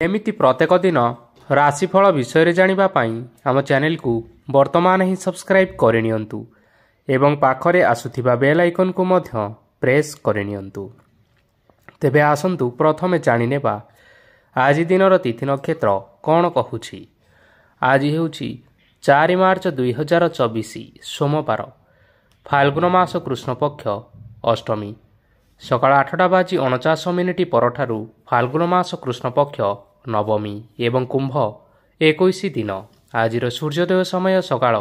एमिति प्रत्येक दिन राशिफल विषय जानिबा पाई आम चैनल को वर्तमान ही सब्सक्राइब करनियंतु एवं पाखरे आसुथिबा बेल आइकन को मध्य प्रेस करनियंतु। तेबे आसंतु प्रथमे जानिनेबा आज दिनर तिथि नक्षत्र कौन कहूछि। आज हेउछि 4 मार्च 2024 सोमवार, फाल्गुन मास कृष्ण पक्ष अष्टमी, सकाळ 8:49 परठारु फाल्गुन मास कृष्ण पक्ष नवमी एवं कुंभ 21 दिन। आजिर सूर्योदय समय सकाळ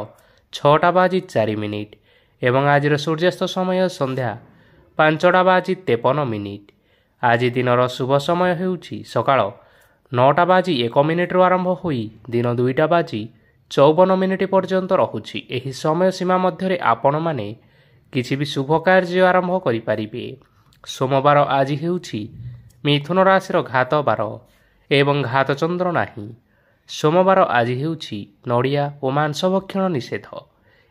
6:04 एवं आजिर सूर्यास्त समय संध्या 5:53। आज दिनर शुभ समय हेउछि सकाळ 9:01 आरंभ होई दिन 2:54 पर्यंत रहुछि। एही समय सीमा मध्यरे आपण माने किछि भी शुभ कार्य आरंभ करि परिबे। सोमवार आज हेउछि मिथुन राशिर घात बार एवं घात चंद्र नाही। सोमवार आज हेउछि नड़िया और मांस भक्षण निषेध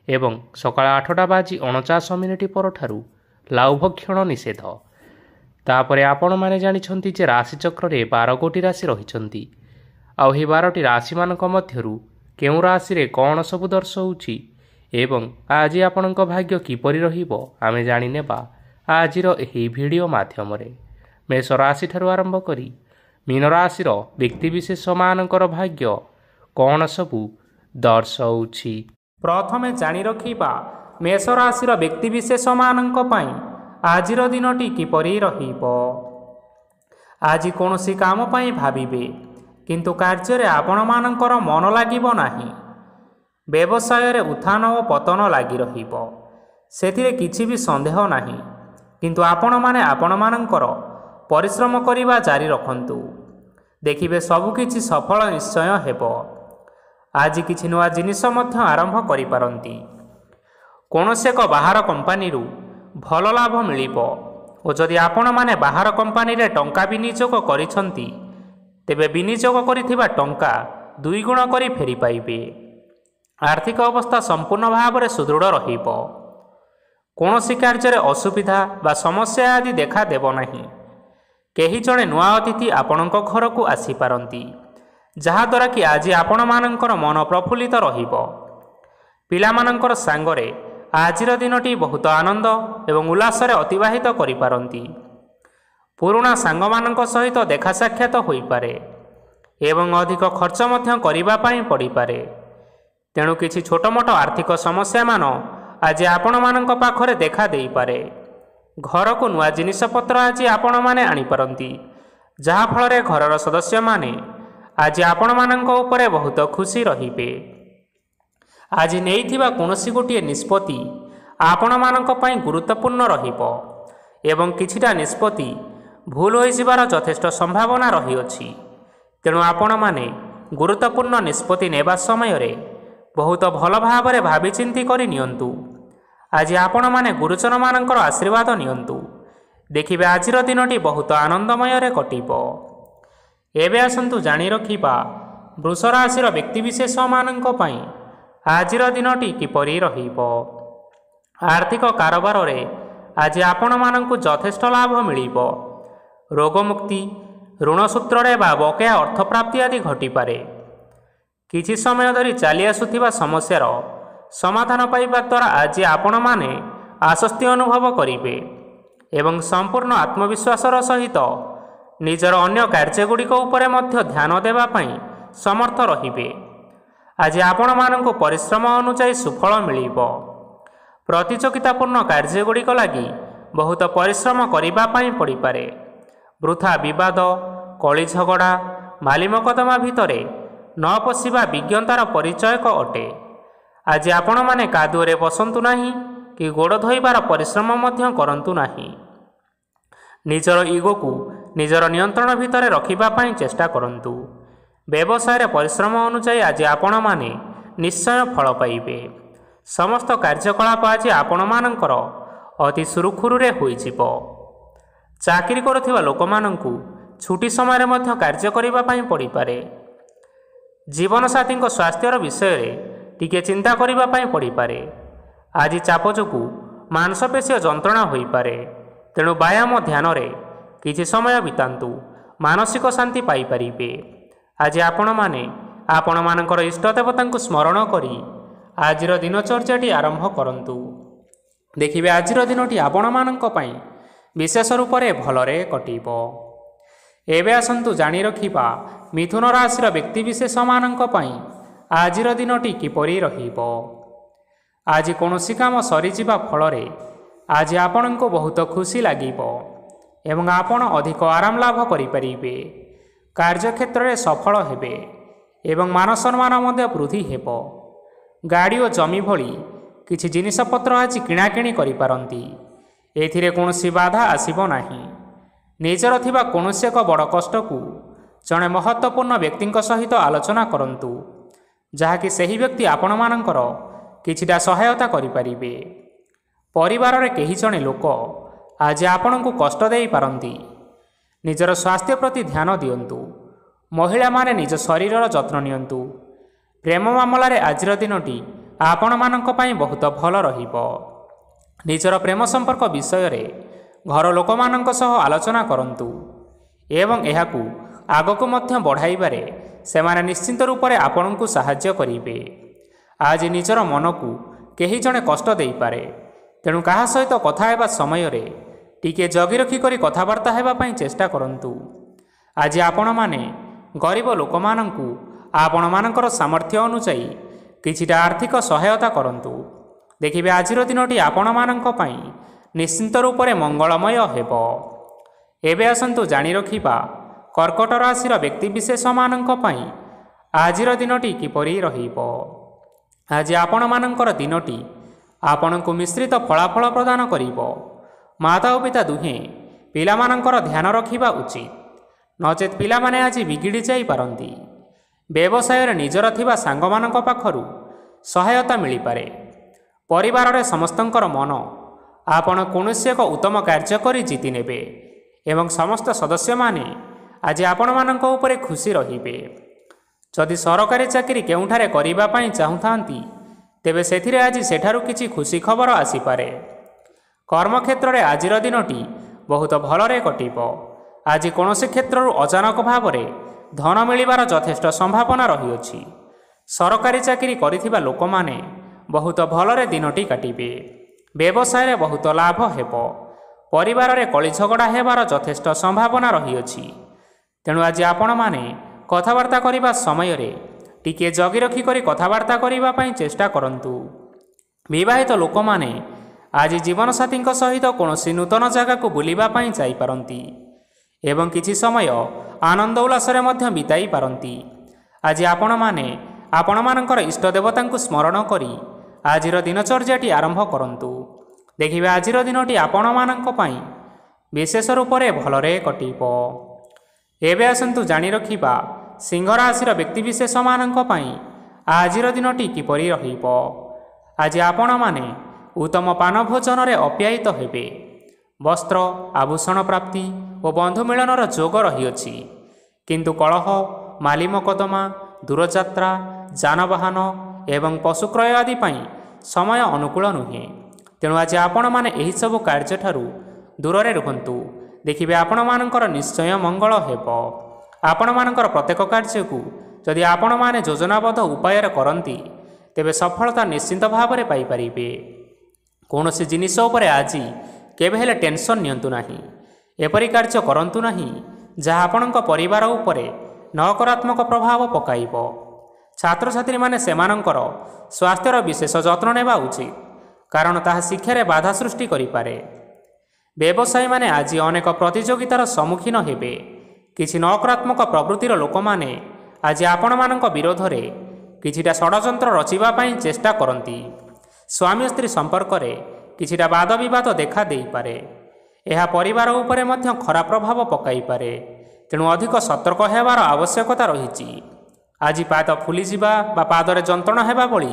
एवं सकाळ 8:49 परठारु लाउ भक्षण निषेध। तापरे आपण माने जानिछंती जे राशि चक्र रे 12 गोटी राशि रहिछंती। आउ हे 12टी राशि मानक मध्यरु केउ राशि रे कोन सब दर्शाउछि एवं आज आपणक भाग्य किपरि रहिबो आमे जानि नेबा आजिर एही भिडियो माध्यम रे। मेष राशि ठारु आरंभ करी मीन राशिर व्यक्तिविशेष मानकर भाग्य कौन सबु दर्शाउछि। प्रथमे जानि रखिबा मेष राशिर व्यक्तिविशेष मानक पई आजिर दिनटी किपरि रहिबो। आज कोनोसी काम पई भाबिबे किंतु कार्य रे आपण मानकर मन लागिबो नाही। व्यवसाय रे उत्थान और पतन लागि रहिबो, सेथिरे किछि भी संदेह नाही। किंतु आपण माने आपण मानकर परिश्रम करिबा जारी रखंतु, देखिबे सबकिछि सफल निश्चय हेबो। आज किछि नुआ जिनिस मध्य आरंभ करि पारंती। कोनोसे एक बाहर कंपनी रु भल लाभ मिलिबो और जदि आपण माने बाहर कंपनी रे टंका विनियोग करिसंती तेबे विनियोग करिथिबा टंका 2 गुण करि फेरी पाइबे। आर्थिक अवस्था संपूर्ण भाव में सुदृढ़ रहिबो। कोनोसी कार्य रे असुविधा बा समस्या आदि देखा देबो नाही। केही जणे नुआ अतिथि आपणक घर को आसी पारंती, जहा द्वारा कि आज आपण मानकर मन प्रफुल्लित रहिबो। पिला मानकर सांगरे आजिर दिनटी बहुत आनंद एवं उल्लास रे अतिबाहित करि पारंती। पुराना सांग मानक सहित देखा साक्षात होई पारे एवं अधिक खर्च मध्य करिबा पई पड़ी पारे। तेणु किछि छोट मोट आर्थिक समस्या मान आज आपण मानक पाखरे देखा देई पारे। घर को नुआ जिनिस पत्र आज आपण माने आनी पारंती, जहा फल रे घरर सदस्य माने आज आपण मानक उपरे बहुत खुशी रहिबे। आज नेइथिबा कोनोसी गोटिए निष्पत्ति आपण मानक पई गुरुत्वपूर्ण रहिबो एवं किछिटा निष्पत्ति भूल होई जिबार यथेष्ट संभावना रही अछि। तेणु आपण माने गुरुत्वपूर्ण निष्पत्ति नेबा समय रे बहुत भल भाव रे भाबी चिंती करि नियंतु। आज आपण माने गुरुजन मानकर आशीर्वाद नियंतु, देखिबे आजिर दिनटी बहुत आनंदमय रे कटिबो। एबे आसंतु जानि रखिबा वृष राशिर व्यक्तिविशेष मानक पई आजिर दिनटी किपरि रहिबो। आर्थिक कारोबार रे आज आपण मानकु यथेष्ट लाभ मिलिबो। रोगमुक्ति, ऋण सूत्र रे बा बकेया अर्थ प्राप्ति आदि घटी पारे। किछि समय धरी चली आसुथिबा समस्यार समाधान पाइबा द्वारा आज आपण माने आश्वस्ति अनुभव करिबे एवं संपूर्ण आत्मविश्वासर सहित निजर अन्य कार्यगुड़िक उपरे मध्य ध्यान देबा पई समर्थ रहिबे। आज आपण मानंको परिश्रम अनुसार सुफल मिलिबो। प्रतियोगितापूर्ण कार्यगुड़िक लागि बहुत परिश्रम करिबा पई पड़ी पारे। वृथा विवाद, कली झगड़ा, माली मकदमा भितरे न पशिबा विज्ञतार परिचयक अटे। आज आपण माने कादुरे बसंतु नाही कि गोड़ धोइबार परिश्रम मध्य करंतु नाही। निजर इगो को निजर नियंत्रण भितरे रखिबा पई चेष्टा करंतु। व्यवसाय रे परिश्रम अनुसार आज आपण माने निश्चय फल पाइबे। समस्त कार्यकलाप आज आपण मानकर अति सुरुखुरु रे होई जिवो। चाकरी करुथिबा लोक मानंकु छुट्टी समय मध्य कार्य करिबा पई पड़ी पारे। जीवन साथी स्वास्थ्यर विषय रे टिके चिंता करिबा पई पड़ी पारे। आज चाप जोगु मांसपेशी जंत्रणा होई पारे। तेणु व्यायाम ध्यान रे किछि समय बितांतु, मानसिक शांति पाई परिबे। ଆଜି ଆପଣମାନେ ଆପଣମାନଙ୍କର ଇଷ୍ଟଦେବତାଙ୍କୁ ସ୍ମରଣ କରି ଆଜିର ଦିନଚର୍ଯ୍ୟାଟି ଆରମ୍ଭ କରନ୍ତୁ। ଦେଖିବେ ଆଜିର ଦିନଟି ଆପଣମାନଙ୍କ ପାଇଁ ବିଶେଷ ରୂପରେ ଭଲରେ କଟିବ। ଏବେ ଆସନ୍ତୁ ଜାଣି ରଖିବା ମିଥୁନ ରାଶିର ବ୍ୟକ୍ତିବିଶେଷମାନଙ୍କ ପାଇଁ ଆଜିର ଦିନଟି କିପରି ରହିବ। ଆଜି କୌଣସି କାମ ସରିଯିବା ଫଳରେ ଆଜି ଆପଣଙ୍କୁ ବହୁତ ଖୁସି ଲାଗିବ ଏବଂ ଆପଣ ଅଧିକ ଆରାମ ଲାଭ କରିପାରିବେ। କାର୍ଯ୍ୟକ୍ଷେତ୍ରରେ ସଫଳ ହେବେ ଏବଂ ମାନ ସମ୍ମାନ ମଧ୍ୟ ବୃଦ୍ଧି ହେବ। ଗାଡ଼ି ଓ ଜମି ଭଳି କିଛି ଜିନିଷପତ୍ର ଆଜି କିଣାକିଣି କରିପାରନ୍ତି। ଏଥିରେ କୌଣସି ବାଧା ଆସିବ ନାହିଁ। ନିଜର ଥିବା କୌଣସି ଏକ ବଡ଼ କଷ୍ଟକୁ ଜଣେ ମହତ୍ତ୍ୱପୂର୍ଣ୍ଣ ବ୍ୟକ୍ତିଙ୍କ ସହିତ ଆଲୋଚନା କରନ୍ତୁ, ଯାହାକି ସେହି ବ୍ୟକ୍ତି ଆପଣମାନଙ୍କର କିଛିଟା ସହାୟତା କରିପାରିବେ। ପରିବାରରେ କେହି ଜଣେ ଲୋକ ଆଜି ଆପଣଙ୍କୁ କଷ୍ଟ ଦେଇପାରନ୍ତି। ନିଜର ସ୍ୱାସ୍ଥ୍ୟ ପ୍ରତି ଧ୍ୟାନ ଦିଅନ୍ତୁ। ମହିଳାମାନେ ନିଜ ଶରୀରର ଯତ୍ନ ନିଅନ୍ତୁ। ପ୍ରେମ ମାମଲାରେ ଆଜିର ଦିନଟି ଆପଣମାନଙ୍କ ପାଇଁ ବହୁତ ଭଲ ରହିବ। ନିଜର ପ୍ରେମ ସମ୍ପର୍କ ବିଷୟରେ ଘର ଲୋକମାନଙ୍କ ସହ ଆଲୋଚନା କରନ୍ତୁ ଏବଂ ଏହାକୁ ଆଗକୁ ମଧ୍ୟ ବଢ଼ାଇବାରେ ସେମାନେ ନିଶ୍ଚିନ୍ତ ରୂପରେ ଆପଣଙ୍କୁ ସାହାଯ୍ୟ କରିବେ। ଆଜି ନିଜର ମନକୁ କେହି ଜଣେ କଷ୍ଟ ଦେଇପାରେ, ତେଣୁ କାହା ସହିତ କଥା ହେବା ସମୟରେ ଟିକିଏ ଜଗି ରଖି କରି କଥାବାର୍ତ୍ତା ହେବା ପାଇଁ ଚେଷ୍ଟା କରନ୍ତୁ। ଆଜି ଆପଣମାନେ ଗରିବ ଲୋକମାନଙ୍କୁ ଆପଣମାନଙ୍କର ସାମର୍ଥ୍ୟ ଅନୁଯାୟୀ କିଛିଟା ଆର୍ଥିକ ସହାୟତା କରନ୍ତୁ। ଦେଖିବେ ଆଜିର ଦିନଟି ଆପଣମାନଙ୍କ ପାଇଁ ନିଶ୍ଚିନ୍ତ ରୂପରେ ମଙ୍ଗଳମୟ ହେବ। ଏବେ ଆସନ୍ତୁ ଜାଣି ରଖିବା କର୍କଟ ରାଶିର ବ୍ୟକ୍ତିବିଶେଷମାନଙ୍କ ପାଇଁ ଆଜିର ଦିନଟି କିପରି ରହିବ। ଆଜି ଆପଣମାନଙ୍କର ଦିନଟି ଆପଣଙ୍କୁ ମିଶ୍ରିତ ଫଳାଫଳ ପ୍ରଦାନ କରିବ। ମାତା ଓ ପିତା ଦୁହେଁ ପିଲାମାନଙ୍କର ଧ୍ୟାନ ରଖିବା ଉଚିତ, ନଚେତ୍ ପିଲାମାନେ ଆଜି ବିଗିଡ଼ି ଯାଇପାରନ୍ତି। ବ୍ୟବସାୟରେ ନିଜର ଥିବା ସାଙ୍ଗମାନଙ୍କ ପାଖରୁ ସହାୟତା ମିଳିପାରେ। ପରିବାରରେ ସମସ୍ତଙ୍କର ମନ ଆପଣ କୌଣସି ଏକ ଉତ୍ତମ କାର୍ଯ୍ୟ କରି ଜିତି ନେବେ ଏବଂ ସମସ୍ତ ସଦସ୍ୟମାନେ ଆଜି ଆପଣମାନଙ୍କ ଉପରେ ଖୁସି ରହିବେ। ଯଦି ସରକାରୀ ଚାକିରି କେଉଁଠାରେ କରିବା ପାଇଁ ଚାହୁଁଥାନ୍ତି, ତେବେ ସେଥିରେ ଆଜି ସେଠାରୁ କିଛି ଖୁସି ଖବର ଆସିପାରେ। କର୍ମକ୍ଷେତ୍ରରେ ଆଜିର ଦିନଟି ବହୁତ ଭଲରେ କଟିବ। ଆଜି କୌଣସି କ୍ଷେତ୍ରରୁ ଅଚାନକ ଭାବରେ ଧନ ମିଳିବାର ଯଥେଷ୍ଟ ସମ୍ଭାବନା ରହିଅଛି। ସରକାରୀ ଚାକିରି କରିଥିବା ଲୋକମାନେ ବହୁତ ଭଲରେ ଦିନଟି କାଟିବେ। ବ୍ୟବସାୟରେ ବହୁତ ଲାଭ ହେବ। ପରିବାରରେ କଳିଝଗଡ଼ା ହେବାର ଯଥେଷ୍ଟ ସମ୍ଭାବନା ରହିଅଛି। ତେଣୁ ଆଜି ଆପଣମାନେ କଥାବାର୍ତ୍ତା କରିବା ସମୟରେ ଟିକିଏ ଜଗି ରଖି କରି କଥାବାର୍ତ୍ତା କରିବା ପାଇଁ ଚେଷ୍ଟା କରନ୍ତୁ। ବିବାହିତ ଲୋକମାନେ ଆଜି ଜୀବନସାଥୀଙ୍କ ସହିତ କୌଣସି ନୂତନ ଜାଗାକୁ ବୁଲିବା ପାଇଁ ଯାଇପାରନ୍ତି ଏବଂ କିଛି ସମୟ ଆନନ୍ଦ ଉଲ୍ଲାସରେ ମଧ୍ୟ ବିତାଇ ପାରନ୍ତି। ଆଜି ଆପଣମାନେ ଆପଣମାନଙ୍କର ଇଷ୍ଟଦେବତାଙ୍କୁ ସ୍ମରଣ କରି ଆଜିର ଦିନଚର୍ଯ୍ୟାଟି ଆରମ୍ଭ କରନ୍ତୁ। ଦେଖିବେ ଆଜିର ଦିନଟି ଆପଣମାନଙ୍କ ପାଇଁ ବିଶେଷ ରୂପରେ ଭଲରେ କଟିବ। ଏବେ ଆସନ୍ତୁ ଜାଣି ରଖିବା ସିଂହ ରାଶିର ବ୍ୟକ୍ତିବିଶେଷମାନଙ୍କ ପାଇଁ ଆଜିର ଦିନଟି କିପରି ରହିବ। ଆଜି ଆପଣମାନେ ଉତ୍ତମ ପାନ ଭୋଜନରେ ଅପ୍ୟାୟିତ ହେବେ। ବସ୍ତ୍ର ଆଭୂଷଣ ପ୍ରାପ୍ତି ଓ ବନ୍ଧୁ ମିଳନର ଯୋଗ ରହିଅଛି, କିନ୍ତୁ କଳହ, ମାଲି ମକଦ୍ଦମା, ଦୂରଯାତ୍ରା, ଯାନବାହନ ଏବଂ ପଶୁ କ୍ରୟ ଆଦି ପାଇଁ ସମୟ ଅନୁକୂଳ ନୁହେଁ। ତେଣୁ ଆଜି ଆପଣମାନେ ଏହିସବୁ କାର୍ଯ୍ୟଠାରୁ ଦୂରରେ ରୁହନ୍ତୁ। ଦେଖିବେ ଆପଣମାନଙ୍କର ନିଶ୍ଚୟ ମଙ୍ଗଳ ହେବ। ଆପଣମାନଙ୍କର ପ୍ରତ୍ୟେକ କାର୍ଯ୍ୟକୁ ଯଦି ଆପଣମାନେ ଯୋଜନାବଦ୍ଧ ଉପାୟରେ କରନ୍ତି, ତେବେ ସଫଳତା ନିଶ୍ଚିନ୍ତ ଭାବରେ ପାଇପାରିବେ। କୌଣସି ଜିନିଷ ଉପରେ ଆଜି କେବେ ହେଲେ ଟେନସନ୍ ନିଅନ୍ତୁ ନାହିଁ। ଏପରି କାର୍ଯ୍ୟ କରନ୍ତୁ ନାହିଁ ଯାହା ଆପଣଙ୍କ ପରିବାର ଉପରେ ନକାରାତ୍ମକ ପ୍ରଭାବ ପକାଇବ। ଛାତ୍ରଛାତ୍ରୀମାନେ ସେମାନଙ୍କର ସ୍ୱାସ୍ଥ୍ୟର ବିଶେଷ ଯତ୍ନ ନେବା ଉଚିତ, କାରଣ ତାହା ଶିକ୍ଷାରେ ବାଧା ସୃଷ୍ଟି କରିପାରେ। ବ୍ୟବସାୟୀମାନେ ଆଜି ଅନେକ ପ୍ରତିଯୋଗିତାର ସମ୍ମୁଖୀନ ହେବେ। କିଛି ନକାରାତ୍ମକ ପ୍ରବୃତ୍ତିର ଲୋକମାନେ ଆଜି ଆପଣମାନଙ୍କ ବିରୋଧରେ କିଛିଟା ଷଡ଼ଯନ୍ତ୍ର ରଚିବା ପାଇଁ ଚେଷ୍ଟା କରନ୍ତି। ସ୍ୱାମୀ ସ୍ତ୍ରୀ ସମ୍ପର୍କରେ କିଛିଟା ବାଦବିବାଦ ଦେଖା ଦେଇପାରେ। ଏହା ପରିବାର ଉପରେ ମଧ୍ୟ ଖରାପ ପ୍ରଭାବ ପକାଇପାରେ। ତେଣୁ ଅଧିକ ସତର୍କ ହେବାର ଆବଶ୍ୟକତା ରହିଛି। ଆଜି ପାଦ ଫୁଲିଯିବା ବା ପାଦରେ ଯନ୍ତ୍ରଣା ହେବା ଭଳି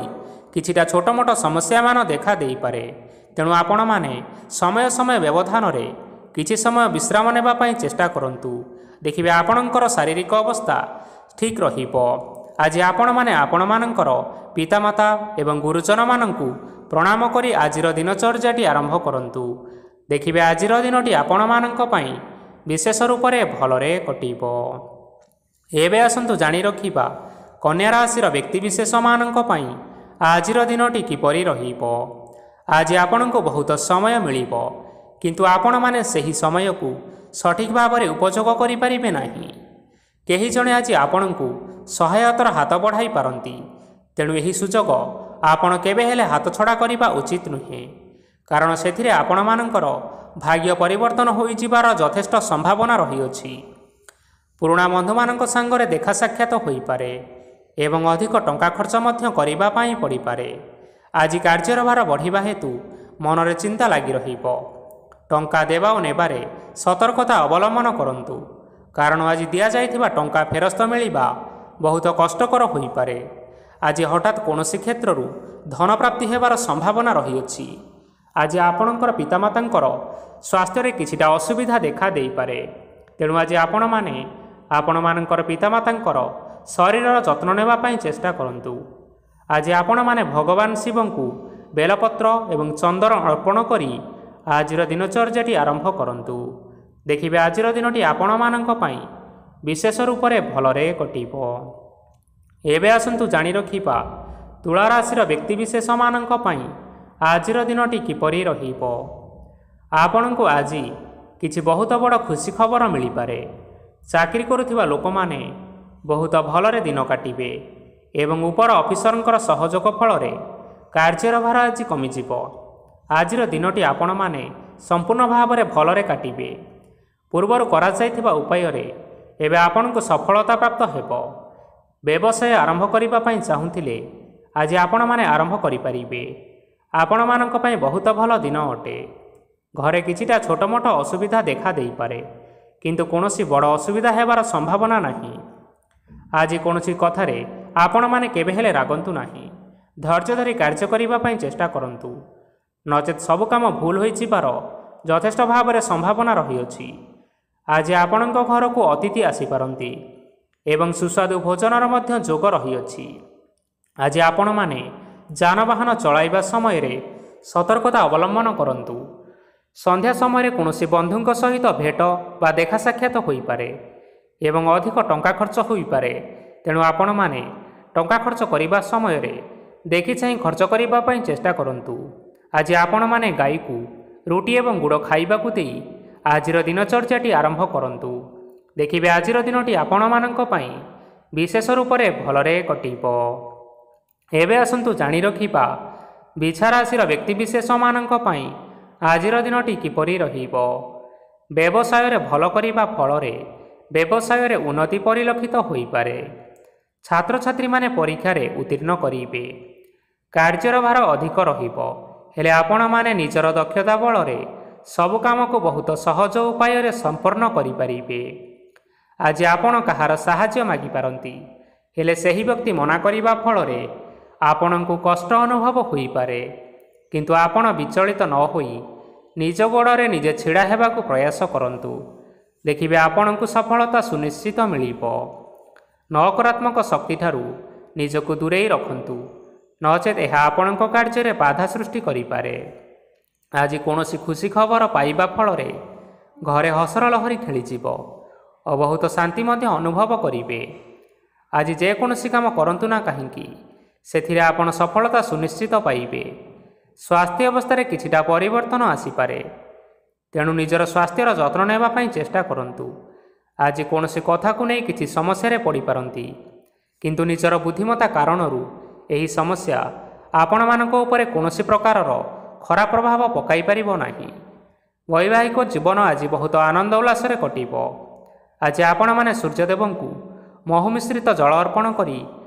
କିଛିଟା ଛୋଟମୋଟ ସମସ୍ୟାମାନ ଦେଖା ଦେଇପାରେ। ତେଣୁ ଆପଣମାନେ ସମୟ ସମୟ ବ୍ୟବଧାନରେ କିଛି ସମୟ ବିଶ୍ରାମ ନେବା ପାଇଁ ଚେଷ୍ଟା କରନ୍ତୁ। ଦେଖିବେ ଆପଣଙ୍କର ଶାରୀରିକ ଅବସ୍ଥା ଠିକ୍ ରହିବ। ଆଜି ଆପଣମାନେ ଆପଣମାନଙ୍କର ପିତାମାତା ଏବଂ ଗୁରୁଜନମାନଙ୍କୁ ପ୍ରଣାମ କରି ଆଜିର ଦିନଚର୍ଯ୍ୟାଟି ଆରମ୍ଭ କରନ୍ତୁ। ଦେଖିବେ ଆଜିର ଦିନଟି ଆପଣମାନଙ୍କ ପାଇଁ ବିଶେଷ ରୂପରେ ଭଲରେ କଟିବ। ଏବେ ଆସନ୍ତୁ ଜାଣି ରଖିବା କନ୍ୟା ରାଶିର ବ୍ୟକ୍ତିବିଶେଷମାନଙ୍କ ପାଇଁ ଆଜିର ଦିନଟି କିପରି ରହିବ। ଆଜି ଆପଣଙ୍କୁ ବହୁତ ସମୟ ମିଳିବ, କିନ୍ତୁ ଆପଣମାନେ ସେହି ସମୟକୁ ସଠିକ୍ ଭାବରେ ଉପଯୋଗ କରିପାରିବେ ନାହିଁ। କେହି ଜଣେ ଆଜି ଆପଣଙ୍କୁ ସହାୟତାର ହାତ ବଢ଼ାଇ ପାରନ୍ତି, ତେଣୁ ଏହି ସୁଯୋଗ ଆପଣ କେବେ ହେଲେ ହାତଛଡ଼ା କରିବା ଉଚିତ ନୁହେଁ, କାରଣ ସେଥିରେ ଆପଣମାନଙ୍କର ଭାଗ୍ୟ ପରିବର୍ତ୍ତନ ହୋଇଯିବାର ଯଥେଷ୍ଟ ସମ୍ଭାବନା ରହିଅଛି। ପୁରୁଣା ବନ୍ଧୁମାନଙ୍କ ସାଙ୍ଗରେ ଦେଖା ସାକ୍ଷାତ ହୋଇପାରେ ଏବଂ ଅଧିକ ଟଙ୍କା ଖର୍ଚ୍ଚ ମଧ୍ୟ କରିବା ପାଇଁ ପଡ଼ିପାରେ। ଆଜି କାର୍ଯ୍ୟର ଭାର ବଢ଼ିବା ହେତୁ ମନରେ ଚିନ୍ତା ଲାଗି ରହିବ। ଟଙ୍କା ଦେବା ଓ ନେବାରେ ସତର୍କତା ଅବଲମ୍ବନ କରନ୍ତୁ, କାରଣ ଆଜି ଦିଆଯାଇଥିବା ଟଙ୍କା ଫେରସ୍ତ ମିଳିବା ବହୁତ କଷ୍ଟକର ହୋଇପାରେ। ଆଜି ହଠାତ୍ କୌଣସି କ୍ଷେତ୍ରରୁ ଧନପ୍ରାପ୍ତି ହେବାର ସମ୍ଭାବନା ରହିଅଛି। ଆଜି ଆପଣଙ୍କର ପିତାମାତାଙ୍କର ସ୍ୱାସ୍ଥ୍ୟରେ କିଛିଟା ଅସୁବିଧା ଦେଖା ଦେଇପାରେ, ତେଣୁ ଆଜି ଆପଣମାନେ ଆପଣମାନଙ୍କର ପିତାମାତାଙ୍କର ଶରୀରର ଯତ୍ନ ନେବା ପାଇଁ ଚେଷ୍ଟା କରନ୍ତୁ। ଆଜି ଆପଣମାନେ ଭଗବାନ ଶିବଙ୍କୁ ବେଲପତ୍ର ଏବଂ ଚନ୍ଦନ ଅର୍ପଣ କରି ଆଜିର ଦିନଚର୍ଯ୍ୟାଟି ଆରମ୍ଭ କରନ୍ତୁ। ଦେଖିବେ ଆଜିର ଦିନଟି ଆପଣମାନଙ୍କ ପାଇଁ ବିଶେଷ ରୂପରେ ଭଲରେ କଟିବ। ଏବେ ଆସନ୍ତୁ ଜାଣି ରଖିବା ତୁଳା ରାଶିର ବ୍ୟକ୍ତିବିଶେଷମାନଙ୍କ ପାଇଁ ଆଜିର ଦିନଟି କିପରି ରହିବ। ଆପଣଙ୍କୁ ଆଜି କିଛି ବହୁତ ବଡ଼ ଖୁସି ଖବର ମିଳିପାରେ। ଚାକିରି କରୁଥିବା ଲୋକମାନେ ବହୁତ ଭଲରେ ଦିନ କାଟିବେ ଏବଂ ଉପର ଅଫିସରଙ୍କର ସହଯୋଗ ଫଳରେ କାର୍ଯ୍ୟର ଭାର ଆଜି କମିଯିବ। ଆଜିର ଦିନଟି ଆପଣମାନେ ସମ୍ପୂର୍ଣ୍ଣ ଭାବରେ ଭଲରେ କାଟିବେ। ପୂର୍ବରୁ କରାଯାଇଥିବା ଉପାୟରେ ଏବେ ଆପଣଙ୍କୁ ସଫଳତା ପ୍ରାପ୍ତ ହେବ। ବ୍ୟବସାୟ ଆରମ୍ଭ କରିବା ପାଇଁ ଚାହୁଁଥିଲେ ଆଜି ଆପଣମାନେ ଆରମ୍ଭ କରିପାରିବେ। ଆପଣମାନଙ୍କ ପାଇଁ ବହୁତ ଭଲ ଦିନ ଅଟେ। ଘରେ କିଛିଟା ଛୋଟ ମୋଟ ଅସୁବିଧା ଦେଖା ଦେଇପାରେ, କିନ୍ତୁ କୌଣସି ବଡ଼ ଅସୁବିଧା ହେବାର ସମ୍ଭାବନା ନାହିଁ। ଆଜି କୌଣସି କଥାରେ ଆପଣମାନେ କେବେ ହେଲେ ରାଗନ୍ତୁ ନାହିଁ। ଧୈର୍ଯ୍ୟ ଧରି କାର୍ଯ୍ୟ କରିବା ପାଇଁ ଚେଷ୍ଟା କରନ୍ତୁ, ନଚେତ୍ ସବୁ କାମ ଭୁଲ ହୋଇଯିବାର ଯଥେଷ୍ଟ ଭାବରେ ସମ୍ଭାବନା ରହିଅଛି। ଆଜି ଆପଣଙ୍କ ଘରକୁ ଅତିଥି ଆସିପାରନ୍ତି ଏବଂ ସୁସ୍ୱାଦୁ ଭୋଜନର ମଧ୍ୟ ଯୋଗ ରହିଅଛି। ଆଜି ଆପଣମାନେ ଯାନବାହନ ଚଳାଇବା ସମୟରେ ସତର୍କତା ଅବଲମ୍ବନ କରନ୍ତୁ। ସନ୍ଧ୍ୟା ସମୟରେ କୌଣସି ବନ୍ଧୁଙ୍କ ସହିତ ଭେଟ ବା ଦେଖା ସାକ୍ଷାତ ହୋଇପାରେ ଏବଂ ଅଧିକ ଟଙ୍କା ଖର୍ଚ୍ଚ ହୋଇପାରେ, ତେଣୁ ଆପଣମାନେ ଟଙ୍କା ଖର୍ଚ୍ଚ କରିବା ସମୟରେ ଦେଖି ଚାହିଁ ଖର୍ଚ୍ଚ କରିବା ପାଇଁ ଚେଷ୍ଟା କରନ୍ତୁ। ଆଜି ଆପଣମାନେ ଗାଈକୁ ରୁଟି ଏବଂ ଗୁଡ଼ ଖାଇବାକୁ ଦେଇ ଆଜିର ଦିନଚର୍ଯ୍ୟାଟି ଆରମ୍ଭ କରନ୍ତୁ। ଦେଖିବେ ଆଜିର ଦିନଟି ଆପଣମାନଙ୍କ ପାଇଁ ବିଶେଷ ରୂପରେ ଭଲରେ କଟିବ। ଏବେ ଆସନ୍ତୁ ଜାଣି ରଖିବା ବିଛା ରାଶିର ବ୍ୟକ୍ତିବିଶେଷମାନଙ୍କ ପାଇଁ ଆଜିର ଦିନଟି କିପରି ରହିବ। ବ୍ୟବସାୟରେ ଭଲ କରିବା ଫଳରେ ବ୍ୟବସାୟରେ ଉନ୍ନତି ପରିଲକ୍ଷିତ ହୋଇପାରେ। ଛାତ୍ରଛାତ୍ରୀମାନେ ପରୀକ୍ଷାରେ ଉତ୍ତୀର୍ଣ୍ଣ କରିବେ। କାର୍ଯ୍ୟର ଭାର ଅଧିକ ରହିବ, ହେଲେ ଆପଣମାନେ ନିଜର ଦକ୍ଷତା ବଳରେ ସବୁ କାମକୁ ବହୁତ ସହଜ ଉପାୟରେ ସମ୍ପନ୍ନ କରିପାରିବେ। ଆଜି ଆପଣ କାହାର ସାହାଯ୍ୟ ମାଗିପାରନ୍ତି, ହେଲେ ସେହି ବ୍ୟକ୍ତି ମନା କରିବା ଫଳରେ ଆପଣଙ୍କୁ କଷ୍ଟ ଅନୁଭବ ହୋଇପାରେ, କିନ୍ତୁ ଆପଣ ବିଚଳିତ ନ ହୋଇ ନିଜ ଗୋଡ଼ରେ ନିଜେ ଛିଡ଼ା ହେବାକୁ ପ୍ରୟାସ କରନ୍ତୁ। ଦେଖିବେ ଆପଣଙ୍କୁ ସଫଳତା ସୁନିଶ୍ଚିତ ମିଳିବ। ନକାରାତ୍ମକ ଶକ୍ତିଠାରୁ ନିଜକୁ ଦୂରେଇ ରଖନ୍ତୁ, ନଚେତ୍ ଏହା ଆପଣଙ୍କ କାର୍ଯ୍ୟରେ ବାଧା ସୃଷ୍ଟି କରିପାରେ। ଆଜି କୌଣସି ଖୁସି ଖବର ପାଇବା ଫଳରେ ଘରେ ହସର ଲହରୀ ଖେଳିଯିବ ଓ ବହୁତ ଶାନ୍ତି ମଧ୍ୟ ଅନୁଭବ କରିବେ। ଆଜି ଯେକୌଣସି କାମ କରନ୍ତୁ ନା କାହିଁକି, ସେଥିରେ ଆପଣ ସଫଳତା ସୁନିଶ୍ଚିତ ପାଇବେ। ସ୍ୱାସ୍ଥ୍ୟ ଅବସ୍ଥାରେ କିଛିଟା ପରିବର୍ତ୍ତନ ଆସିପାରେ, ତେଣୁ ନିଜର ସ୍ୱାସ୍ଥ୍ୟର ଯତ୍ନ ନେବା ପାଇଁ ଚେଷ୍ଟା କରନ୍ତୁ। ଆଜି କୌଣସି କଥାକୁ ନେଇ କିଛି ସମସ୍ୟାରେ ପଡ଼ିପାରନ୍ତି, କିନ୍ତୁ ନିଜର ବୁଦ୍ଧିମତ୍ତା କାରଣରୁ ଏହି ସମସ୍ୟା ଆପଣମାନଙ୍କ ଉପରେ କୌଣସି ପ୍ରକାରର ଖରାପ ପ୍ରଭାବ ପକାଇ ପାରିବ ନାହିଁ। ବୈବାହିକ ଜୀବନ ଆଜି ବହୁତ ଆନନ୍ଦ ଉଲ୍ଲାସରେ କଟିବ। ଆଜି ଆପଣମାନେ ସୂର୍ଯ୍ୟଦେବଙ୍କୁ ମହୁ ମିଶ୍ରିତ ଜଳ ଅର୍ପଣ କରି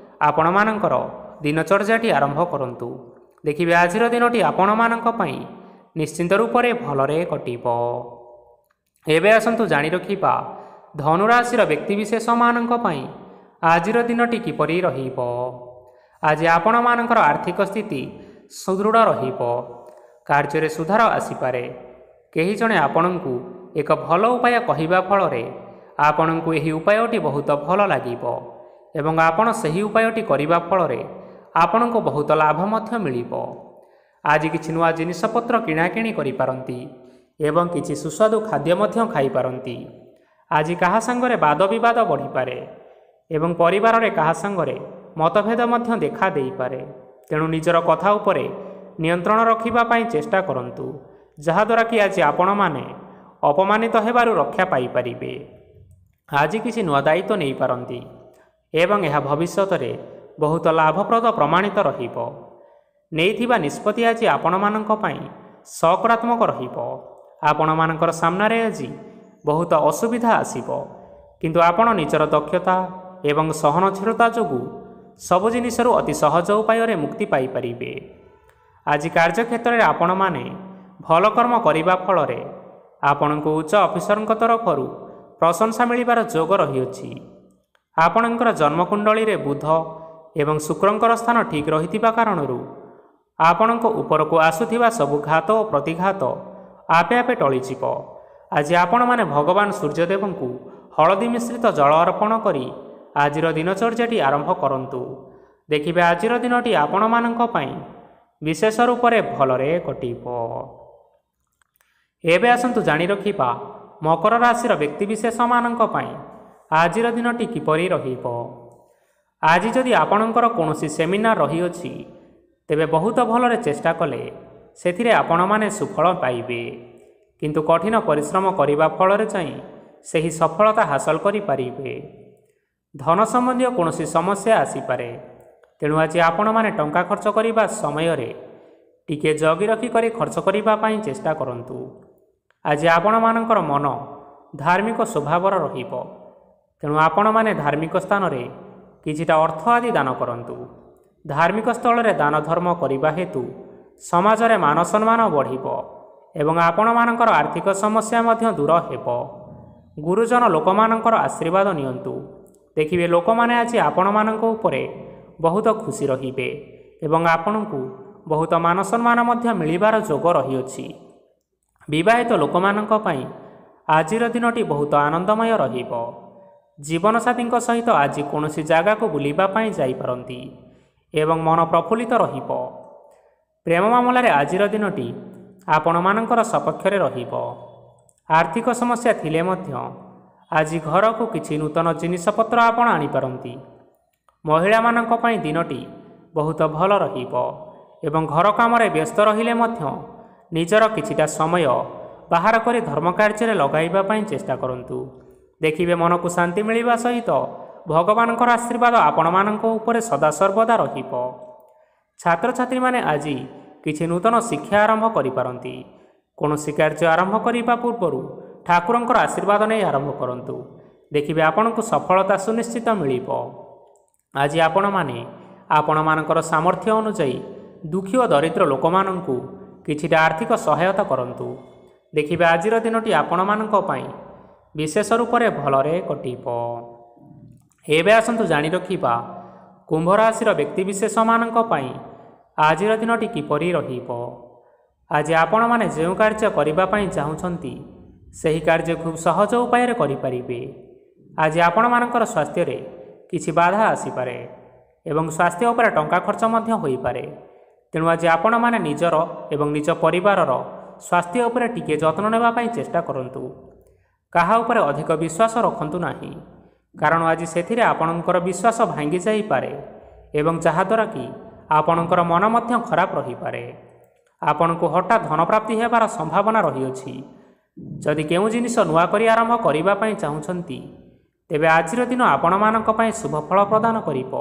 ଆପଣମାନଙ୍କର ଦିନଚର୍ଯ୍ୟାଟି ଆରମ୍ଭ କରନ୍ତୁ। ଦେଖିବେ ଆଜିର ଦିନଟି ଆପଣମାନଙ୍କ ପାଇଁ ନିଶ୍ଚିନ୍ତ ରୂପରେ ଭଲରେ କଟିବ। ଏବେ ଆସନ୍ତୁ ଜାଣି ରଖିବା ଧନୁରାଶିର ବ୍ୟକ୍ତିବିଶେଷମାନଙ୍କ ପାଇଁ ଆଜିର ଦିନଟି କିପରି ରହିବ। ଆଜି ଆପଣମାନଙ୍କର ଆର୍ଥିକ ସ୍ଥିତି ସୁଦୃଢ଼ ରହିବ। କାର୍ଯ୍ୟରେ ସୁଧାର ଆସିପାରେ। କେହି ଜଣେ ଆପଣଙ୍କୁ ଏକ ଭଲ ଉପାୟ କହିବା ଫଳରେ ଆପଣଙ୍କୁ ଏହି ଉପାୟଟି ବହୁତ ଭଲ ଲାଗିବ ଏବଂ ଆପଣ ସେହି ଉପାୟଟି କରିବା ଫଳରେ ଆପଣଙ୍କୁ ବହୁତ ଲାଭ ମଧ୍ୟ ମିଳିବ। ଆଜି କିଛି ନୂଆ ଜିନିଷପତ୍ର କିଣାକିଣି କରିପାରନ୍ତି ଏବଂ କିଛି ସୁସ୍ୱାଦୁ ଖାଦ୍ୟ ମଧ୍ୟ ଖାଇପାରନ୍ତି। ଆଜି କାହା ସାଙ୍ଗରେ ବାଦ ବିବାଦ ବଢ଼ିପାରେ, ଏବଂ ପରିବାରରେ କାହା ସାଙ୍ଗରେ ମତଭେଦ ମଧ୍ୟ ଦେଖା ଦେଇପାରେ। ତେଣୁ ନିଜର କଥା ଉପରେ ନିୟନ୍ତ୍ରଣ ରଖିବା ପାଇଁ ଚେଷ୍ଟା କରନ୍ତୁ, ଯାହାଦ୍ୱାରା କି ଆଜି ଆପଣମାନେ ଅପମାନିତ ହେବାରୁ ରକ୍ଷା ପାଇପାରିବେ। ଆଜି କିଛି ନୂଆ ଦାୟିତ୍ୱ ନେଇପାରନ୍ତି ଏବଂ ଏହା ଭବିଷ୍ୟତରେ ବହୁତ ଲାଭପ୍ରଦ ପ୍ରମାଣିତ ରହିବ। ନେଇଥିବା ନିଷ୍ପତ୍ତି ଆଜି ଆପଣମାନଙ୍କ ପାଇଁ ସକାରାତ୍ମକ ରହିବ। ଆପଣମାନଙ୍କର ସାମ୍ନାରେ ଆଜି ବହୁତ ଅସୁବିଧା ଆସିବ, କିନ୍ତୁ ଆପଣ ନିଜର ଦକ୍ଷତା ଏବଂ ସହନଶୀଳତା ଯୋଗୁଁ ସବୁ ଜିନିଷରୁ ଅତି ସହଜ ଉପାୟରେ ମୁକ୍ତି ପାଇପାରିବେ। ଆଜି କାର୍ଯ୍ୟକ୍ଷେତ୍ରରେ ଆପଣମାନେ ଭଲ କର୍ମ କରିବା ଫଳରେ ଆପଣଙ୍କୁ ଉଚ୍ଚ ଅଫିସରଙ୍କ ତରଫରୁ ପ୍ରଶଂସା ମିଳିବାର ଯୋଗ ରହିଅଛି। ଆପଣଙ୍କର ଜନ୍ମକୁଣ୍ଡଳୀରେ ବୁଧ ଏବଂ ଶୁକ୍ରଙ୍କର ସ୍ଥାନ ଠିକ୍ ରହିଥିବା କାରଣରୁ ଆପଣଙ୍କ ଉପରକୁ ଆସୁଥିବା ସବୁ ଘାତ ଓ ପ୍ରତିଘାତ ଆପେ ଆପେ ଟଳିଯିବ। ଆଜି ଆପଣମାନେ ଭଗବାନ ସୂର୍ଯ୍ୟଦେବଙ୍କୁ ହଳଦୀ ମିଶ୍ରିତ ଜଳ ଅର୍ପଣ କରି ଆଜିର ଦିନଚର୍ଯ୍ୟାଟି ଆରମ୍ଭ କରନ୍ତୁ। ଦେଖିବେ ଆଜିର ଦିନଟି ଆପଣମାନଙ୍କ ପାଇଁ ବିଶେଷ ରୂପରେ ଭଲରେ କଟିବ। ଏବେ ଆସନ୍ତୁ ଜାଣି ରଖିବା ମକର ରାଶିର ବ୍ୟକ୍ତିବିଶେଷମାନଙ୍କ ପାଇଁ ଆଜିର ଦିନଟି କିପରି ରହିବ। ଆଜି ଯଦି ଆପଣଙ୍କର କୌଣସି ସେମିନାର ରହିଅଛି, ତେବେ ବହୁତ ଭଲରେ ଚେଷ୍ଟା କଲେ ସେଥିରେ ଆପଣମାନେ ସୁଫଳ ପାଇବେ, କିନ୍ତୁ କଠିନ ପରିଶ୍ରମ କରିବା ଫଳରେ ଯାଇ ସେହି ସଫଳତା ହାସଲ କରିପାରିବେ। ଧନ ସମ୍ବନ୍ଧୀୟ କୌଣସି ସମସ୍ୟା ଆସିପାରେ, ତେଣୁ ଆଜି ଆପଣମାନେ ଟଙ୍କା ଖର୍ଚ୍ଚ କରିବା ସମୟରେ ଟିକିଏ ଜଗି ରଖି କରି ଖର୍ଚ୍ଚ କରିବା ପାଇଁ ଚେଷ୍ଟା କରନ୍ତୁ। ଆଜି ଆପଣମାନଙ୍କର ମନ ଧାର୍ମିକ ସ୍ୱଭାବର ରହିବ, ତେଣୁ ଆପଣମାନେ ଧାର୍ମିକ ସ୍ଥାନରେ କିଛିଟା ଅର୍ଥ ଆଦି ଦାନ କରନ୍ତୁ। ଧାର୍ମିକ ସ୍ଥଳରେ ଦାନ ଧର୍ମ କରିବା ହେତୁ ସମାଜରେ ମାନ ସମ୍ମାନ ବଢ଼ିବ ଏବଂ ଆପଣମାନଙ୍କର ଆର୍ଥିକ ସମସ୍ୟା ମଧ୍ୟ ଦୂର ହେବ। ଗୁରୁଜନ ଲୋକମାନଙ୍କର ଆଶୀର୍ବାଦ ନିଅନ୍ତୁ। ଦେଖିବେ ଲୋକମାନେ ଆଜି ଆପଣମାନଙ୍କ ଉପରେ ବହୁତ ଖୁସି ରହିବେ ଏବଂ ଆପଣଙ୍କୁ ବହୁତ ମାନ ସମ୍ମାନ ମଧ୍ୟ ମିଳିବାର ଯୋଗ ରହିଅଛି। ବିବାହିତ ଲୋକମାନଙ୍କ ପାଇଁ ଆଜିର ଦିନଟି ବହୁତ ଆନନ୍ଦମୟ ରହିବ। ଜୀବନସାଥୀଙ୍କ ସହିତ ଆଜି କୌଣସି ଜାଗାକୁ ବୁଲିବା ପାଇଁ ଯାଇପାରନ୍ତି ଏବଂ ମନ ପ୍ରଫୁଲ୍ଲିତ ରହିବ। ପ୍ରେମ ମାମଲାରେ ଆଜିର ଦିନଟି ଆପଣମାନଙ୍କର ସପକ୍ଷରେ ରହିବ। ଆର୍ଥିକ ସମସ୍ୟା ଥିଲେ ମଧ୍ୟ ଆଜି ଘରକୁ କିଛି ନୂତନ ଜିନିଷପତ୍ର ଆପଣ ଆଣିପାରନ୍ତି। ମହିଳାମାନଙ୍କ ପାଇଁ ଦିନଟି ବହୁତ ଭଲ ରହିବ ଏବଂ ଘର କାମରେ ବ୍ୟସ୍ତ ରହିଲେ ମଧ୍ୟ ନିଜର କିଛିଟା ସମୟ ବାହାର କରି ଧର୍ମ କାର୍ଯ୍ୟରେ ଲଗାଇବା ପାଇଁ ଚେଷ୍ଟା କରନ୍ତୁ। ଦେଖିବେ ମନକୁ ଶାନ୍ତି ମିଳିବା ସହିତ ଭଗବାନଙ୍କର ଆଶୀର୍ବାଦ ଆପଣମାନଙ୍କ ଉପରେ ସଦାସର୍ବଦା ରହିବ। ଛାତ୍ରଛାତ୍ରୀମାନେ ଆଜି କିଛି ନୂତନ ଶିକ୍ଷା ଆରମ୍ଭ କରିପାରନ୍ତି। କୌଣସି କାର୍ଯ୍ୟ ଆରମ୍ଭ କରିବା ପୂର୍ବରୁ ଠାକୁରଙ୍କର ଆଶୀର୍ବାଦ ନେଇ ଆରମ୍ଭ କରନ୍ତୁ। ଦେଖିବେ ଆପଣଙ୍କୁ ସଫଳତା ସୁନିଶ୍ଚିତ ମିଳିବ। ଆଜି ଆପଣମାନେ ଆପଣମାନଙ୍କର ସାମର୍ଥ୍ୟ ଅନୁଯାୟୀ ଦୁଃଖୀ ଓ ଦରିଦ୍ର ଲୋକମାନଙ୍କୁ କିଛିଟା ଆର୍ଥିକ ସହାୟତା କରନ୍ତୁ। ଦେଖିବେ ଆଜିର ଦିନଟି ଆପଣମାନଙ୍କ ପାଇଁ ବିଶେଷ ରୂପରେ ଭଲରେ କଟିବ। ଏବେ ଆସନ୍ତୁ ଜାଣି ରଖିବା କୁମ୍ଭ ରାଶିର ବ୍ୟକ୍ତିବିଶେଷମାନଙ୍କ ପାଇଁ ଆଜିର ଦିନଟି କିପରି ରହିବ। ଆଜି ଆପଣମାନେ ଯେଉଁ କାର୍ଯ୍ୟ କରିବା ପାଇଁ ଚାହୁଁଛନ୍ତି ସେହି କାର୍ଯ୍ୟ ଖୁବ୍ ସହଜ ଉପାୟରେ କରିପାରିବେ। ଆଜି ଆପଣମାନଙ୍କର ସ୍ୱାସ୍ଥ୍ୟରେ କିଛି ବାଧା ଆସିପାରେ ଏବଂ ସ୍ୱାସ୍ଥ୍ୟ ଉପରେ ଟଙ୍କା ଖର୍ଚ୍ଚ ମଧ୍ୟ ହୋଇପାରେ। ତେଣୁ ଆଜି ଆପଣମାନେ ନିଜର ଏବଂ ନିଜ ପରିବାରର ସ୍ୱାସ୍ଥ୍ୟ ଉପରେ ଟିକିଏ ଯତ୍ନ ନେବା ପାଇଁ ଚେଷ୍ଟା କରନ୍ତୁ। କାହା ଉପରେ ଅଧିକ ବିଶ୍ୱାସ ରଖନ୍ତୁ ନାହିଁ, କାରଣ ଆଜି ସେଥିରେ ଆପଣଙ୍କର ବିଶ୍ୱାସ ଭାଙ୍ଗି ଯାଇପାରେ ଏବଂ ଯାହାଦ୍ୱାରା କି ଆପଣଙ୍କର ମନ ମଧ୍ୟ ଖରାପ ରହିପାରେ। ଆପଣଙ୍କୁ ହଠାତ୍ ଧନପ୍ରାପ୍ତି ହେବାର ସମ୍ଭାବନା ରହିଅଛି। ଯଦି କେଉଁ ଜିନିଷ ନୂଆ କରି ଆରମ୍ଭ କରିବା ପାଇଁ ଚାହୁଁଛନ୍ତି, ତେବେ ଆଜିର ଦିନ ଆପଣମାନଙ୍କ ପାଇଁ ଶୁଭ ଫଳ ପ୍ରଦାନ କରିବ।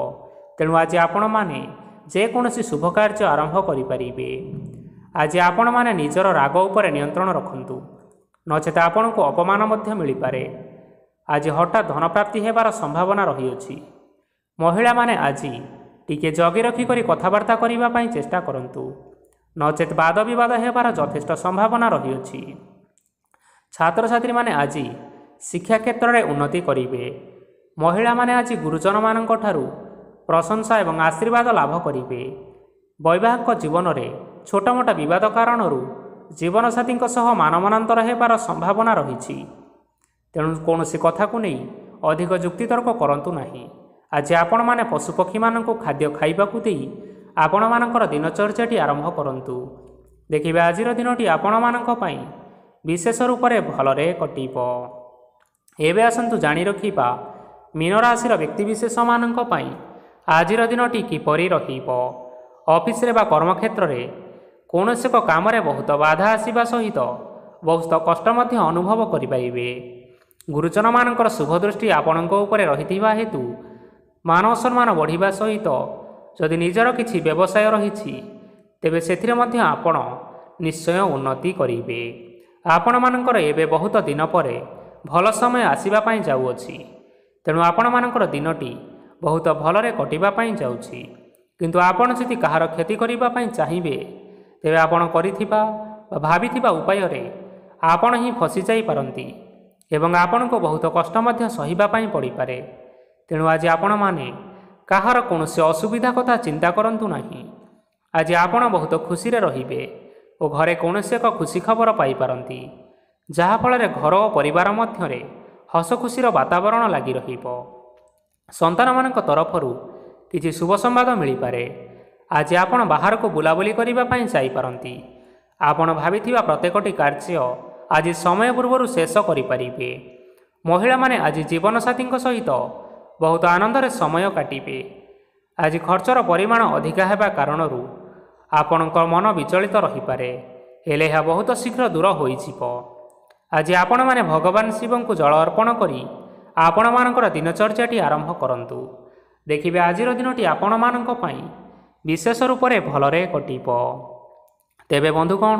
ତେଣୁ ଆଜି ଆପଣମାନେ ଯେକୌଣସି ଶୁଭ କାର୍ଯ୍ୟ ଆରମ୍ଭ କରିପାରିବେ। ଆଜି ଆପଣମାନେ ନିଜର ରାଗ ଉପରେ ନିୟନ୍ତ୍ରଣ ରଖନ୍ତୁ, ନଚେତ ଆପଣଙ୍କୁ ଅପମାନ ମଧ୍ୟ ମିଳିପାରେ। ଆଜି ହଠାତ୍ ଧନପ୍ରାପ୍ତି ହେବାର ସମ୍ଭାବନା ରହିଅଛି। ମହିଳାମାନେ ଆଜି ଟିକିଏ ଜଗି ରଖି କରି କଥାବାର୍ତ୍ତା କରିବା ପାଇଁ ଚେଷ୍ଟା କରନ୍ତୁ, ନଚେତ ବାଦ ବିବାଦ ହେବାର ଯଥେଷ୍ଟ ସମ୍ଭାବନା ରହିଅଛି। ଛାତ୍ରଛାତ୍ରୀମାନେ ଆଜି ଶିକ୍ଷା କ୍ଷେତ୍ରରେ ଉନ୍ନତି କରିବେ। ମହିଳାମାନେ ଆଜି ଗୁରୁଜନମାନଙ୍କ ଠାରୁ ପ୍ରଶଂସା ଏବଂ ଆଶୀର୍ବାଦ ଲାଭ କରିବେ। ବୈବାହିକ ଜୀବନରେ ଛୋଟମୋଟ ବିବାଦ କାରଣରୁ ଜୀବନସାଥୀଙ୍କ ସହ ମାନମନାନ୍ତର ହେବାର ସମ୍ଭାବନା ରହିଛି। ତେଣୁ କୌଣସି କଥାକୁ ନେଇ ଅଧିକ ଯୁକ୍ତିତର୍କ କରନ୍ତୁ ନାହିଁ। ଆଜି ଆପଣମାନେ ପଶୁପକ୍ଷୀମାନଙ୍କୁ ଖାଦ୍ୟ ଖାଇବାକୁ ଦେଇ ଆପଣମାନଙ୍କର ଦିନଚର୍ଯ୍ୟାଟି ଆରମ୍ଭ କରନ୍ତୁ। ଦେଖିବେ ଆଜିର ଦିନଟି ଆପଣମାନଙ୍କ ପାଇଁ ବିଶେଷ ରୂପରେ ଭଲରେ କଟିବ। ଏବେ ଆସନ୍ତୁ ଜାଣି ରଖିବା ମୀନ ରାଶିର ବ୍ୟକ୍ତିବିଶେଷମାନଙ୍କ ପାଇଁ ଆଜିର ଦିନଟି କିପରି ରହିବ? ଅଫିସରେ ବା କର୍ମକ୍ଷେତ୍ରରେ କୌଣସି ଏକ କାମରେ ବହୁତ ବାଧା ଆସିବା ସହିତ ବହୁତ କଷ୍ଟ ମଧ୍ୟ ଅନୁଭବ କରିପାରିବେ। ଗୁରୁଜନମାନଙ୍କର ଶୁଭ ଦୃଷ୍ଟି ଆପଣଙ୍କ ଉପରେ ରହିଥିବା ହେତୁ ମାନ ସମ୍ମାନ ବଢ଼ିବା ସହିତ ଯଦି ନିଜର କିଛି ବ୍ୟବସାୟ ରହିଛି ତେବେ ସେଥିରେ ମଧ୍ୟ ଆପଣ ନିଶ୍ଚୟ ଉନ୍ନତି କରିବେ। ଆପଣମାନଙ୍କର ଏବେ ବହୁତ ଦିନ ପରେ ଭଲ ସମୟ ଆସିବା ପାଇଁ ଯାଉଅଛି। ତେଣୁ ଆପଣମାନଙ୍କର ଦିନଟି ବହୁତ ଭଲରେ କଟିବା ପାଇଁ ଯାଉଛି। କିନ୍ତୁ ଆପଣ ଯଦି କାହାର କ୍ଷତି କରିବା ପାଇଁ ଚାହିଁବେ ତେବେ ଆପଣ କରିଥିବା ବା ଭାବିଥିବା ଉପାୟରେ ଆପଣ ହିଁ ଫସିଯାଇପାରନ୍ତି ଏବଂ ଆପଣଙ୍କୁ ବହୁତ କଷ୍ଟ ମଧ୍ୟ ସହିବା ପାଇଁ ପଡ଼ିପାରେ। ତେଣୁ ଆଜି ଆପଣମାନେ କାହାର କୌଣସି ଅସୁବିଧା କଥା ଚିନ୍ତା କରନ୍ତୁ ନାହିଁ। ଆଜି ଆପଣ ବହୁତ ଖୁସିରେ ରହିବେ ଓ ଘରେ କୌଣସି ଏକ ଖୁସି ଖବର ପାଇପାରନ୍ତି, ଯାହାଫଳରେ ଘର ଓ ପରିବାର ମଧ୍ୟରେ ହସ ଖୁସିର ବାତାବରଣ ଲାଗି ରହିବ। ସନ୍ତାନମାନଙ୍କ ତରଫରୁ କିଛି ଶୁଭ ସମ୍ବାଦ ମିଳିପାରେ। ଆଜି ଆପଣ ବାହାରକୁ ବୁଲାବୁଲି କରିବା ପାଇଁ ଯାଇପାରନ୍ତି। ଆପଣ ଭାବିଥିବା ପ୍ରତ୍ୟେକଟି କାର୍ଯ୍ୟ ଆଜି ସମୟ ପୂର୍ବରୁ ଶେଷ କରିପାରିବେ। ମହିଳାମାନେ ଆଜି ଜୀବନସାଥୀଙ୍କ ସହିତ ବହୁତ ଆନନ୍ଦରେ ସମୟ କାଟିବେ। ଆଜି ଖର୍ଚ୍ଚର ପରିମାଣ ଅଧିକା ହେବା କାରଣରୁ ଆପଣଙ୍କ ମନ ବିଚଳିତ ରହିପାରେ, ହେଲେ ଏହା ବହୁତ ଶୀଘ୍ର ଦୂର ହୋଇଯିବ। ଆଜି ଆପଣମାନେ ଭଗବାନ ଶିବଙ୍କୁ ଜଳ ଅର୍ପଣ କରି ଆପଣମାନଙ୍କର ଦିନଚର୍ଯ୍ୟାଟି ଆରମ୍ଭ କରନ୍ତୁ। ଦେଖିବେ ଆଜିର ଦିନଟି ଆପଣମାନଙ୍କ ପାଇଁ ବିଶେଷ ରୂପରେ ଭଲରେ କଟିବ। ତେବେ ବନ୍ଧୁଗଣ,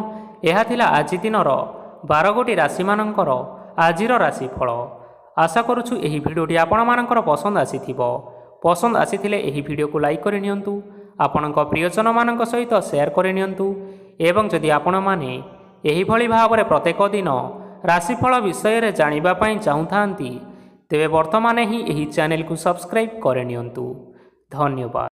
ଏହା ଥିଲା ଆଜି ଦିନର 12 ଗୋଟି ରାଶିମାନଙ୍କର ଆଜିର ରାଶିଫଳ। ଆଶା କରୁଛୁ ଏହି ଭିଡ଼ିଓଟି ଆପଣମାନଙ୍କର ପସନ୍ଦ ଆସିଥିବ। ପସନ୍ଦ ଆସିଥିଲେ ଏହି ଭିଡ଼ିଓକୁ ଲାଇକ୍ କରି ନିଅନ୍ତୁ, ଆପଣଙ୍କ ପ୍ରିୟଜନମାନଙ୍କ ସହିତ ସେୟାର କରି ନିଅନ୍ତୁ ଏବଂ ଯଦି ଆପଣମାନେ ଏହିଭଳି ଭାବରେ ପ୍ରତ୍ୟେକ ଦିନ ରାଶିଫଳ ବିଷୟରେ ଜାଣିବା ପାଇଁ ଚାହୁଁଥାନ୍ତି ତେବେ ବର୍ତ୍ତମାନ ହିଁ ଏହି ଚ୍ୟାନେଲକୁ ସବସ୍କ୍ରାଇବ୍ କରିନିଅନ୍ତୁ। ଧନ୍ୟବାଦ।